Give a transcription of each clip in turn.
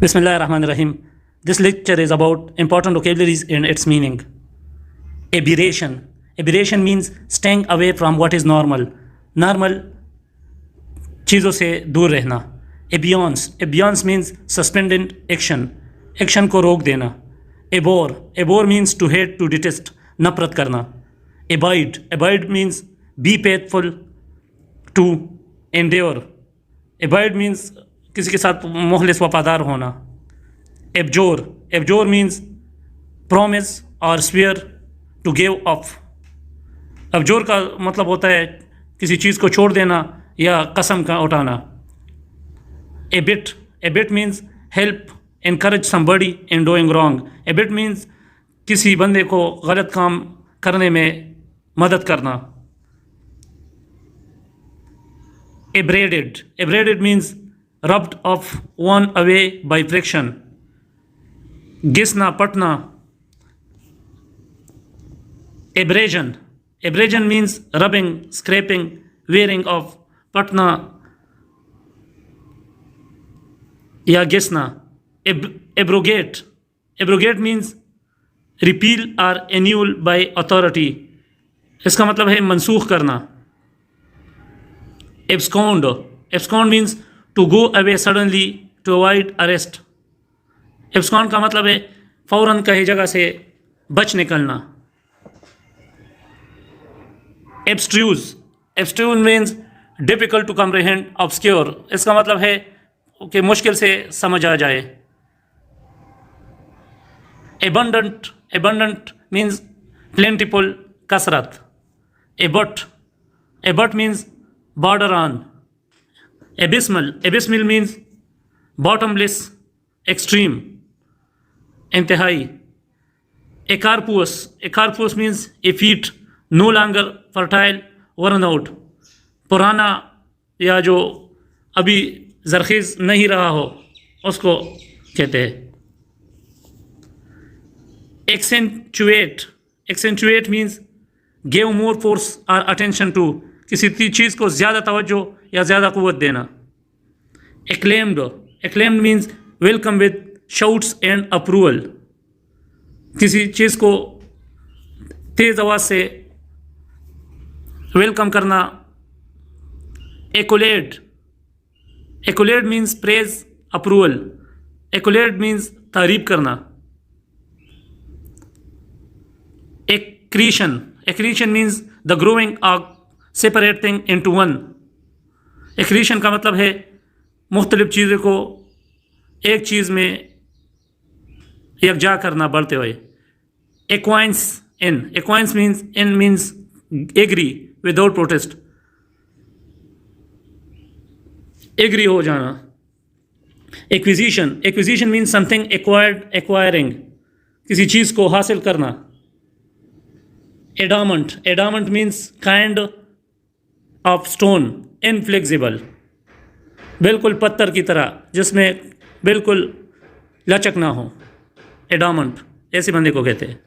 Bismillahirrahmanirrahim. This lecture is about important vocabularies and its meaning. Aberration. Aberration means staying away from what is normal. Normal चीज़ों से दूर रहना. Abeyance. Abeyance means suspended action. Action को रोक देना. Abhor. Abhor means to hate, to detest. नफरत करना. Abide. Abide means be faithful to endure. Abide means किसी के साथ मुखलिस वफादार होना. Abjure. Abjure means promise or swear to give up. Abjure का मतलब होता है किसी चीज़ को छोड़ देना या कसम का उठाना. Abet. Abet means help, encourage somebody in doing wrong. Abet means किसी बंदे को गलत काम करने में मदद करना. Abraded. Abraded means rubbed off one away by friction. घिसना Patna. Abrasion. Abrasion means rubbing, scraping, wearing off. Patna या घिसना. Abrogate. Abrogate means repeal or annul by authority. इसका मतलब है मनसूख करना. Abscond. Abscond means to go away suddenly to avoid arrest. Abscond का मतलब है फौरन कहीं जगह से बच निकलना. Abstruse. Abstruse means difficult to comprehend, obscure. इसका मतलब है कि मुश्किल से समझ आ जाए. Abundant. Abundant means plentiful, कसरत. Abut. Abut means border on. Abysmal. Abysmal means bottomless, extreme, इंतहाई. Acarpous. Acarpous means a feat no longer fertile, worn out. पुराना या जो अभी जरखेज नहीं रहा हो उसको कहते हैं. Accentuate. Accentuate means give more force or attention to. किसी चीज़ को ज़्यादा तवज्जो या ज़्यादा कुव्वत देना. Acclaimed. Acclaimed means welcome with shouts and approval. किसी चीज़ को तेज़ आवाज़ से वेलकम करना. Accolade. Accolade means praise, approval. Accolade means तारीफ करना. Accretion. Accretion means the growing of separate thing into one. Accretion का मतलब है मुख्तलिफ चीज़ों को एक चीज़ में यकजा करना बढ़ते हुए. Acquiesce in. Acquiesce means agree without protest. Agree हो जाना. Acquisition. Acquisition means something acquired, acquiring. किसी चीज़ को हासिल करना. Adamant. Adamant means kind of stone, inflexible. बिल्कुल पत्थर की तरह जिसमें बिल्कुल लचक ना हो. Adamant. ऐसे बंदे को कहते हैं.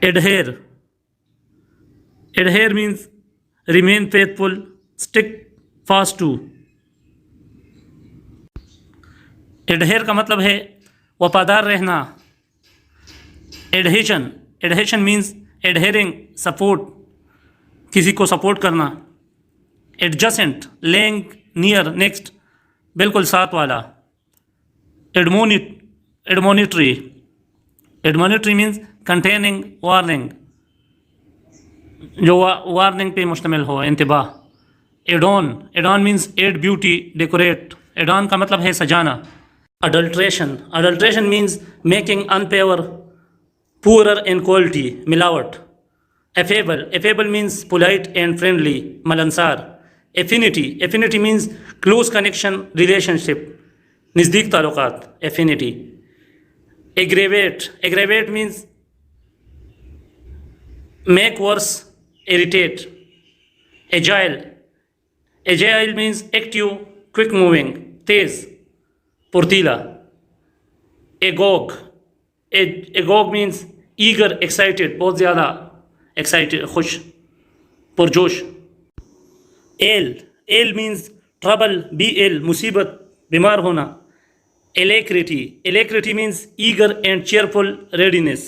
Adhere. Adhere means remain faithful, stick fast to. Adhere का मतलब है वफादार रहना. Adhesion. Adhesion means adhering, support, किसी को सपोर्ट करना. Adjacent, laying near, next, बिल्कुल साथ वाला. Admonitory. Admonitory means containing warning, जो वार्निंग पे मुश्तमिल हो, इंतबाह. Adorn. Adorn means add beauty, decorate. Adorn का मतलब है सजाना. Adulteration. Adulteration means making unpure, poorer in quality, मिलावट. Affable. Affable means polite and friendly, मलनसार. Affinity. Affinity means close connection, relationship, नज़दीक ताल्लुकात. Affinity. Aggravate. Aggravate means make worse, irritate. Agile. Agile means active, quick moving, तेज, फुर्तीला. Agog. Agog means eager, excited, बहुत ज़्यादा excited, खुश, पुरजोश. Ail. Ail means trouble, be ill, मुसीबत, बीमार होना. Alacrity means eager and cheerful readiness.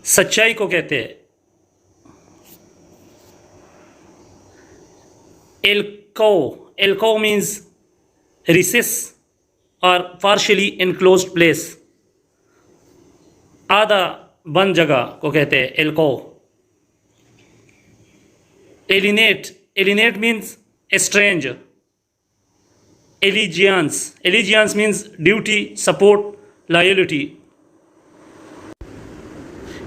सच्चाई को कहते हैं. Alcove means recess or partially enclosed place. आधा बंद जगह को कहते हैं alcove. Alienate means estrange. Allegiance means duty, support, loyalty.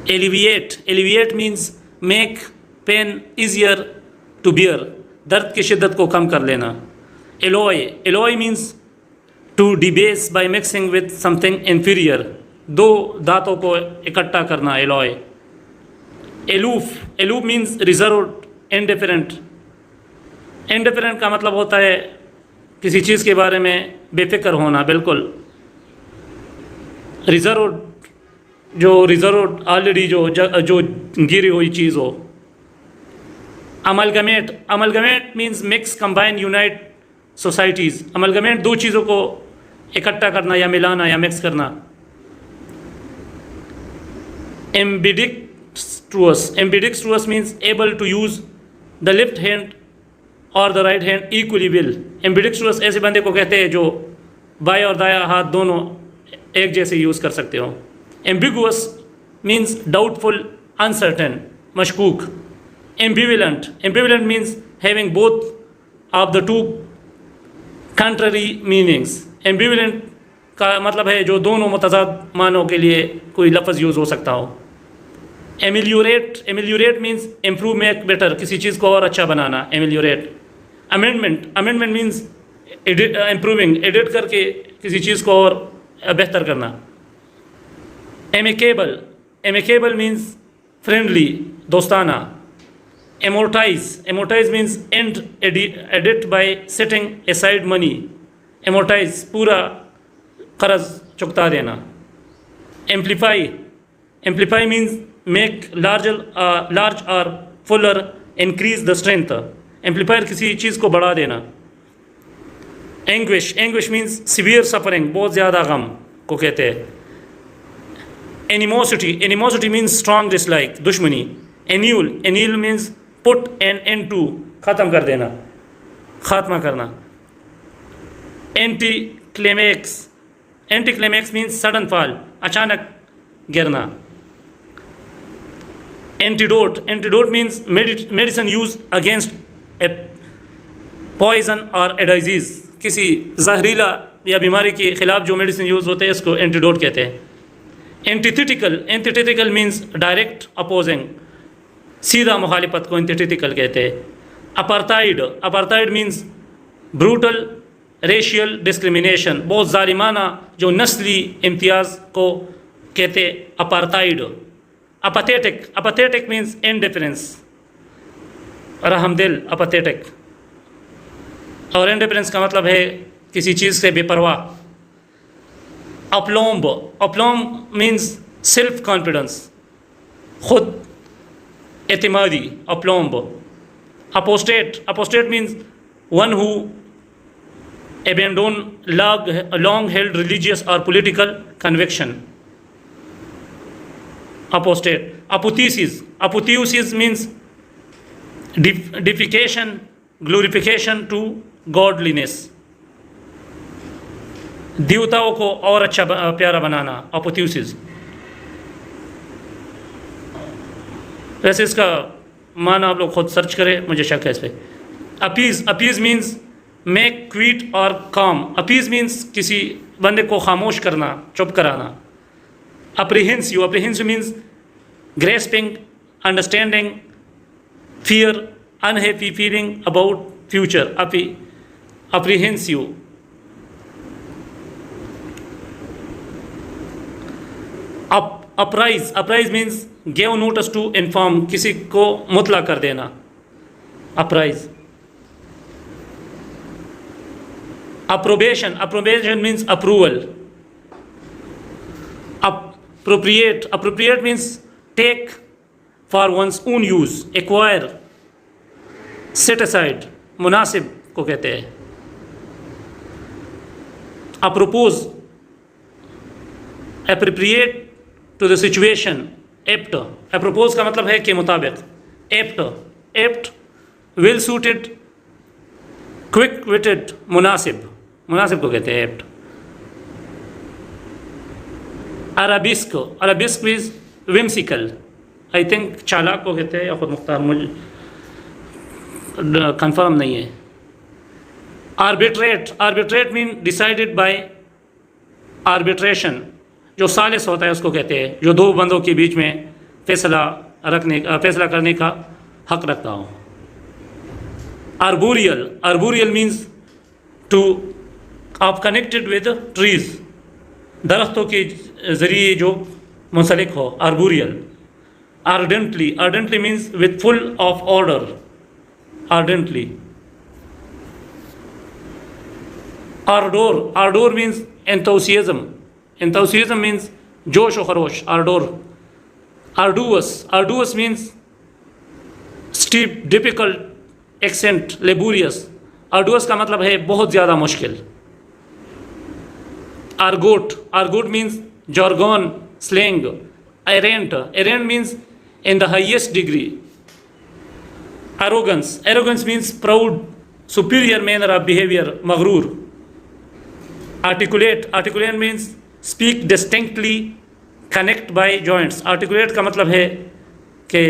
Alleviate means make pain easier to bear. दर्द की शिद्दत को कम कर लेना. Alloy means to debase by mixing with something inferior. दो धातों को इकट्ठा करना. Alloy. Aloof means reserved, indifferent. Indifferent का मतलब होता है किसी चीज़ के बारे में बेफिक्र होना. बिल्कुल. रिजर्व ऑलरेडी जो गिरी हुई चीज़ हो. Amalgamate means mix, combine, unite societies. Amalgamate दो चीज़ों को इकट्ठा करना या मिलाना या मिक्स करना. Ambidextrous means able to use the left hand और the right hand equally well. Ambidextrous ऐसे बंदे को कहते हैं जो बाएं और दायां हाथ दोनों एक जैसे यूज़ कर सकते हो. एम्बिगुअस मीन्स डाउटफुल, अनसर्टेन, मशकूक. Ambivalent means having both of the two contrary meanings. Ambivalent का मतलब है जो दोनों मुतज़ाद मानों के लिए कोई लफ्ज़ यूज़ हो सकता हो. Ameliorate means improve, make better, किसी चीज़ को और अच्छा बनाना. Ameliorate. Amendment means improving, edit करके किसी चीज़ को और बेहतर करना. एमिकेबल मीन्स फ्रेंडली, दोस्ताना. एमोर्टाइज means and edit bye setting aside money. एमोर्टाइज पूरा कर्ज चुकता देना. एम्प्लीफाई मीन्स मेक लार्ज और Fuller, increase the strength. Amplifier किसी चीज़ को बढ़ा देना. एंग्विश मीन्स सीवियर सफरिंग, बहुत ज़्यादा गम को कहते हैं. एनिमोसिटी मीन्स स्ट्रॉन्ग डिसलाइक, दुश्मनी. Annul means put an end to, ख़त्म कर देना, खात्मा करना. Anticlimax means sudden fall, अचानक गिरना. Antidote means medicine use against a poison or a disease. किसी जहरीला या बीमारी के ख़िलाफ़ जो मेडिसिन यूज़ होते हैं इसको एंटीडोट कहते हैं. एंटीथेटिकल मीन्स डायरेक्ट अपोजिंग, सीधा मुखालिफत को एंटीथेटिकल कहते हैं. Apartheid means brutal racial discrimination, बहुत जालिमाना जो नस्ली इम्तियाज़ को कहते अपार्थाइड. अपाथेटिक मीन्स इंडिफरेंस, रहमदिल, अपाथेटिक. और इंडिफरेंस का मतलब है किसी चीज़ से बेपरवाह. अपलोम मीन्स सेल्फ कॉन्फिडेंस, खुद एतमादी. Apostate means one who abandon long held religious or political conviction. Apotheosis means deification, glorification to godliness. देवताओं को और अच्छा प्यारा बनाना, अपोथेओसिस. वैसे इसका माना आप लोग खुद सर्च करें, मुझे शक है इस पर. अपीज मीन्स मेक क्वीट और काम. अपीज मीन्स किसी बंदे को खामोश करना, चुप कराना. Apprehensive means grasping, understanding, fear, unhappy feeling about future. Apprehensive. Apprise means give notice to inform, किसी को मुतला कर देना. अपराइज. Approbation means approval. Appropriate means take for one's own use. Acquire, set aside, मुनासिब को कहते हैं. Apropos, appropriate to the situation, apt, apropos का मतलब है के मुताबिक, apt, apt, well suited, quick witted, मुनासिब, मुनासिब को कहते हैं apt. Arabesque, arabesque means whimsical, I think चालाक को कहते हैं या खुद मुख्तार, मुझे कंफर्म नहीं है। Arbitrate, arbitrate mean decided by arbitration, जो सालिस होता है उसको कहते हैं, जो दो बंदों के बीच में फैसला करने का हक रखता हो। Arboreal, arboreal means to up connected with trees, दरख्तों के ज़रिए जो मुंसलिक हो, arboreal. Ardently, ardently means with full of order, ardently. Ardour, ardour means enthusiasm, enthusiasm means जोश व खरोश, ardour. Arduous, arduous means steep, difficult, ascent, laborious, arduous का मतलब है बहुत ज़्यादा मुश्किल। Argot, argot means jargon, slang. Errant, errant means in the highest degree. Arrogance, arrogance means proud, superior manner of behavior, maghrur. Articulate, articulate means speak distinctly, connect by joints. Articulate का मतलब है कि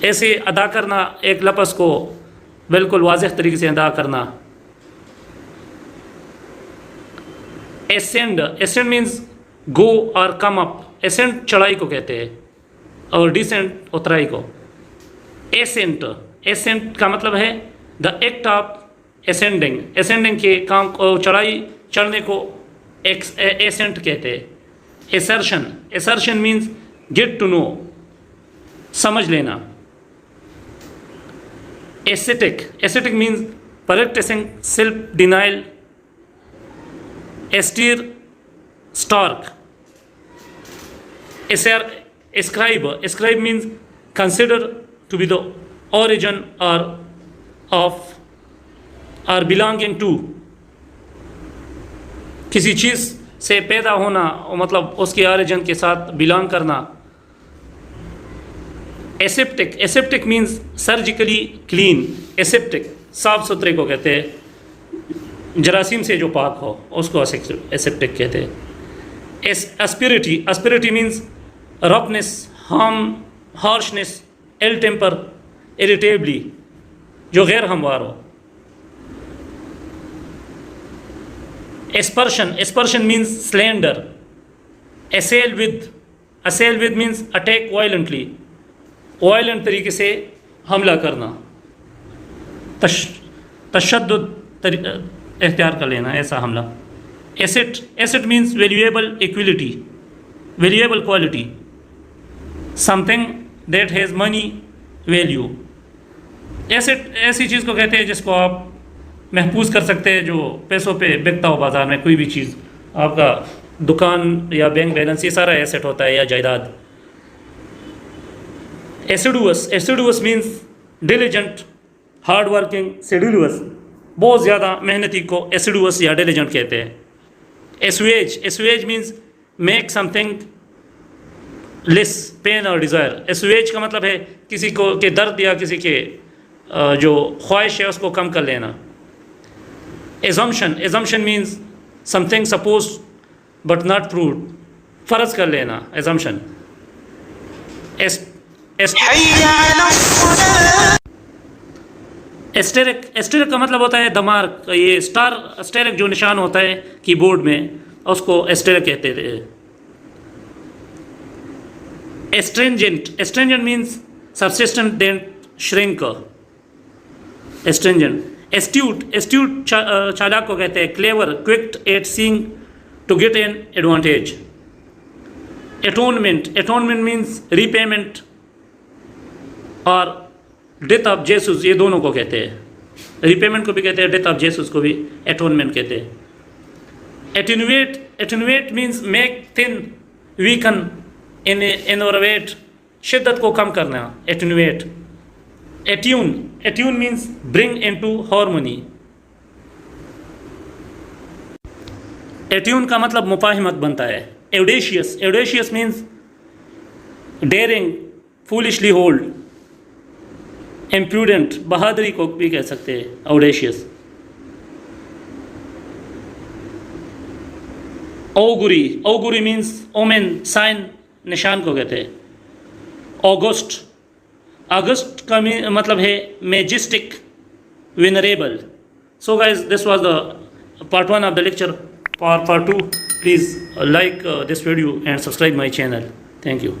ऐसे अदा करना, एक लफ्ज़ को बिल्कुल वाज़ेह तरीके से अदा करना। Ascend, ascend means go or come up. Ascend चढ़ाई को कहते हैं और डिसेंट उतराई को। एसेंट, एसेंट का मतलब है the act of ascending, ascending के काम को, चढ़ाई चढ़ने को एसेंट कहते हैं। Assertion, assertion means get to know, समझ लेना। Aesthetic, aesthetic means practising self denial. Austere, stark. Ascribe, ascribe means consider to be the origin or of or belonging to, किसी चीज़ से पैदा होना, मतलब उसके origin के साथ belong करना। Aseptic, aseptic means surgically clean, aseptic साफ सुथरे को कहते हैं, जरासीम से जो पाक हो उसको aseptic कहते हैं। Asperity, asperity means roughness, harshness, ill temper, irritably, जो गैर हमवार हो। Aspersion, aspersion means slander. Assail with, assail with means attack violently, violent तरीके से हमला करना, तशद्दुद एख्तियार कर लेना, ऐसा हमला। Asset, asset means valuable equality, valuable quality, something that has money value. Asset ऐसी चीज़ को कहते हैं जिसको आप महफूज कर सकते हैं, जो पैसों पे बिकता हो बाज़ार में। कोई भी चीज़, आपका दुकान या बैंक बैलेंस, ये सारा एसेट होता है, या जायदाद। Assiduous, assiduous means diligent, hard working. Sedulous, बहुत ज़्यादा मेहनती को एसिडुअस या डिलिजेंट कहते हैं। Assuage, assuage means make something less pain और डिज़ायर। एसवेज का मतलब है किसी को के दर्द या किसी के जो ख्वाहिश है उसको कम कर लेना। Assumption, assumption means something suppose but not proved, फ़र्ज कर लेना, एजम्पशन। एस्टेरिक, एस्टेरिक का मतलब होता है दमार, ये स्टार एस्टेरिक जो निशान होता है कीबोर्ड में, उसको एस्टेरिक कहते थे। एस्ट्रेंजेंट, एस्ट्रेंजेंट मीन्स सबसिस्टेंट देंट श्रिंक, एस्ट्रेंजेंट। एस्ट्यूट, एस्ट्यूट चालाक को कहते हैं। Clever, quick at seeing to get an advantage. Atonement, atonement means repayment और डेथ ऑफ जेसुस, ये दोनों को कहते हैं। रीपेमेंट को भी कहते हैं, डेथ ऑफ जेसुस को भी एटोनमेंट कहते हैं। Attenuate, attenuate means make thin, weaken, innovate, शिद्दत को कम करना, attenuate. Attune, attune means bring into harmony. Attune का मतलब मुफाहिमत बनता है। Audacious, audacious means daring, foolishly hold. Imprudent, बहादुरी को भी कह सकते हैं audacious. Augury, augury means omen, sign, निशान को कहते हैं। ऑगस्ट, अगस्त का मतलब है majestic, venerable. So guys, this was the part 1 of the lecture. For part 2, please like this video and subscribe my channel. Thank you.